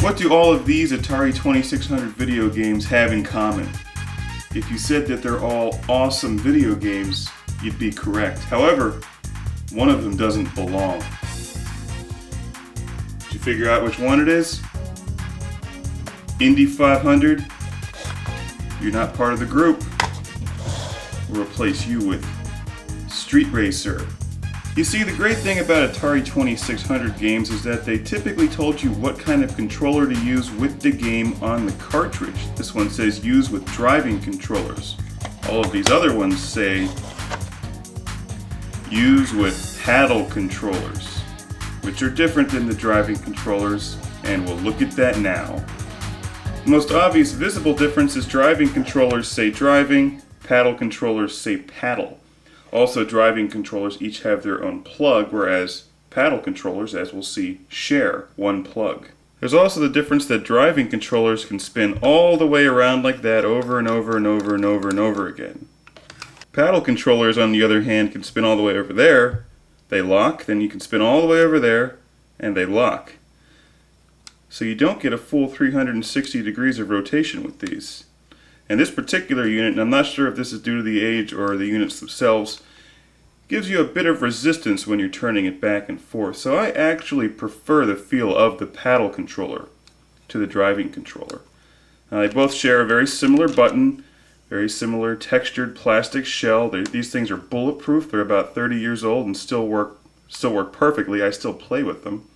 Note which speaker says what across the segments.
Speaker 1: What do all of these Atari 2600 video games have in common? If you said that they're all awesome video games, you'd be correct. However, one of them doesn't belong. Did you figure out which one it is? Indy 500? You're not part of the group. We'll replace you with Street Racer. You see, the great thing about Atari 2600 games is that they typically told you what kind of controller to use with the game on the cartridge. This one says use with driving controllers. All of these other ones say use with paddle controllers, which are different than the driving controllers, and we'll look at that now. The most obvious visible difference is driving controllers say driving, paddle controllers say paddle. Also, driving controllers each have their own plug, whereas paddle controllers, as we'll see, share one plug. There's also the difference that driving controllers can spin all the way around like that over and over and over and over and over again. Paddle controllers, on the other hand, can spin all the way over there, they lock, then you can spin all the way over there, and they lock. So you don't get a full 360 degrees of rotation with these. And this particular unit, and I'm not sure if this is due to the age or the units themselves, gives you a bit of resistance when you're turning it back and forth. So I actually prefer the feel of the paddle controller to the driving controller. They both share a very similar button, very similar textured plastic shell. These things are bulletproof. They're about 30 years old and still work perfectly. I still play with them.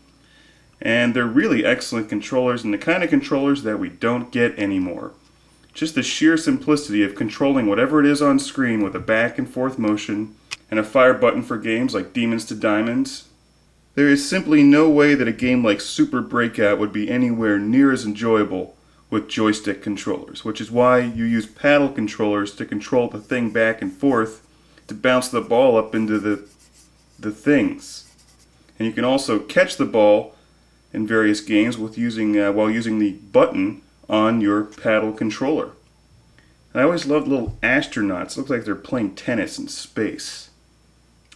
Speaker 1: And they're really excellent controllers, and the kind of controllers that we don't get anymore. Just the sheer simplicity of controlling whatever it is on screen with a back and forth motion and a fire button for games like Demons to Diamonds. There is simply no way that a game like Super Breakout would be anywhere near as enjoyable with joystick controllers, which is why you use paddle controllers to control the thing back and forth to bounce the ball up into the things. And you can also catch the ball in various games with while using the button on your paddle controller. I always loved little astronauts. Look like they're playing tennis in space.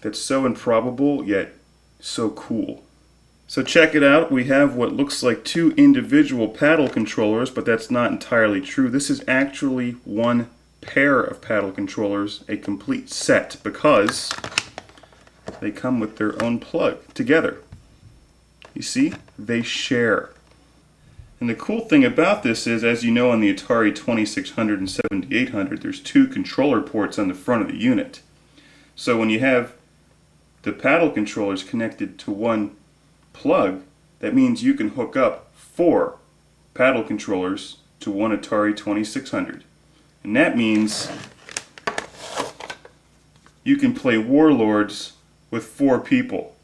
Speaker 1: That's so improbable, yet so cool. So check it out. We have what looks like two individual paddle controllers, but that's not entirely true. This is actually one pair of paddle controllers, a complete set, because they come with their own plug together. You see, they share. And the cool thing about this is, as you know, on the Atari 2600 and 7800, there's two controller ports on the front of the unit. So when you have the paddle controllers connected to one plug, that means you can hook up 4 paddle controllers to one Atari 2600. And that means you can play Warlords with 4 people.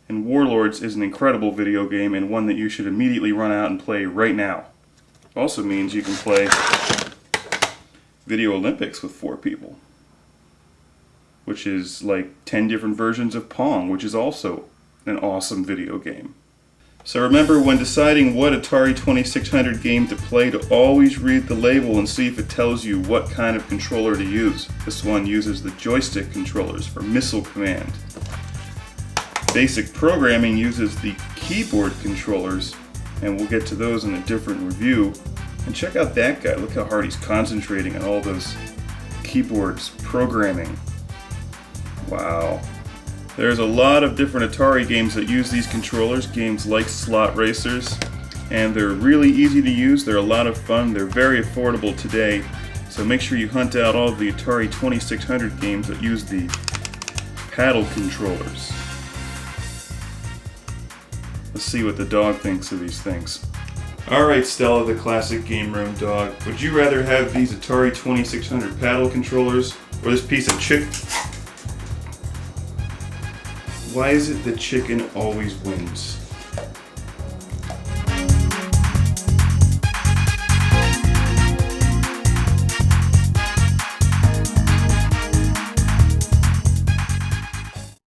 Speaker 1: And Warlords is an incredible video game, and one that you should immediately run out and play right now. Also means you can play Video Olympics with 4 people, which is like 10 different versions of Pong, which is also an awesome video game. So remember, when deciding what Atari 2600 game to play, to always read the label and see if it tells you what kind of controller to use. This one uses the joystick controllers for missile command. Basic programming uses the keyboard controllers, and we'll get to those in a different review. And check out that guy. Look how hard he's concentrating on all those keyboards programming. Wow. There's a lot of different Atari games that use these controllers, games like Slot Racers, and they're really easy to use. They're a lot of fun. They're very affordable today, so make sure you hunt out all of the Atari 2600 games that use the paddle controllers. Let's see what the dog thinks of these things. Alright, Stella, the classic game room dog. Would you rather have these Atari 2600 paddle controllers or this piece of chicken? Why is it that chicken always wins?